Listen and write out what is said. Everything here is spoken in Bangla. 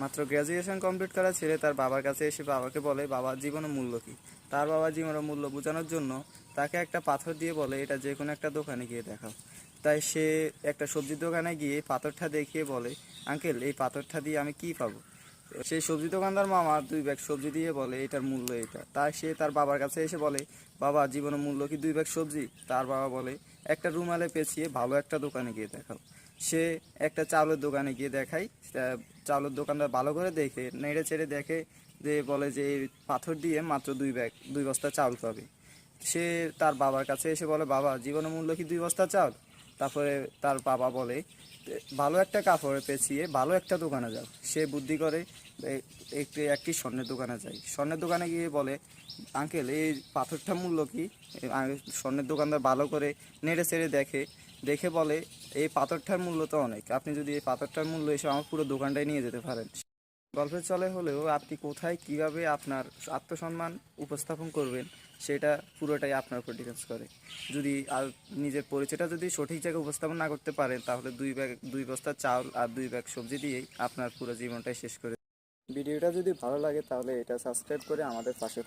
মাত্র গ্র্যাজুয়েশন কমপ্লিট করা ছেলে তার বাবার কাছে এসে বাবাকে বলে, বাবা জীবনের মূল্য কী। তার বাবা জীবনের মূল্য বোঝানোর জন্য তাকে একটা পাথর দিয়ে বলে, এটা যে কোনো একটা দোকানে গিয়ে দেখাও। তাই সে একটা সবজির দোকানে গিয়ে পাথরটা দেখিয়ে বলে, আঙ্কেল এই পাথরটা দিয়ে আমি কি পাবো। সেই সবজি দোকানদার মামা 2 ব্যাগ সবজি দিয়ে বলে, এটার মূল্য এটা। তাই সে তার বাবার কাছে এসে বলে, বাবা জীবনের মূল্য কি 2 ব্যাগ সবজি। তার বাবা বলে, একটা রুমালে পেঁচিয়ে ভালো একটা দোকানে গিয়ে দেখাও। সে একটা চাউলের দোকানে গিয়ে দেখায়। চাউলের দোকানদার ভালো করে দেখে নেড়ে চেড়ে দেখে, যে বলে যে এই পাথর দিয়ে মাত্র 2 বস্তা চাউল পাবে। সে তার বাবার কাছে এসে বলে, বাবা জীবনের মূল্য কি 2 বস্তা চাউল। তারপরে তার বাবা বলে, ভালো একটা কাপড়ে পেঁচিয়ে ভালো একটা দোকানে যাও। সে বুদ্ধি করে একটি স্বর্ণের দোকানে যায়। স্বর্ণের দোকানে গিয়ে বলে, আঙ্কেল এই পাথরটার মূল্য কি। স্বর্ণের দোকানদার ভালো করে নেড়ে চেড়ে দেখে দেখে বলে, এই পাথরটার মূল্য তো অনেক, আপনি যদি এই পাথরটার মূল্য এসে আমার পুরো দোকানটাই নিয়ে যেতে পারেন। গল্পের চলে হলেও আপনি কোথায় কিভাবে আপনার আত্মসম্মান উপস্থাপন করবেন সেটা পুরোটাই আপনার উপর ডিপেন্ডস করে। যদি আর নিজের পরিচয়টা যদি সঠিক জায়গায় উপস্থাপন না করতে পারেন, তাহলে 2 বস্তা চাউল আর 2 ব্যাগ সবজি দিয়েই আপনার পুরো জীবনটাই শেষ করে। ভিডিওটা যদি ভালো লাগে তাহলে এটা সাবস্ক্রাইব করে আমাদের পাশে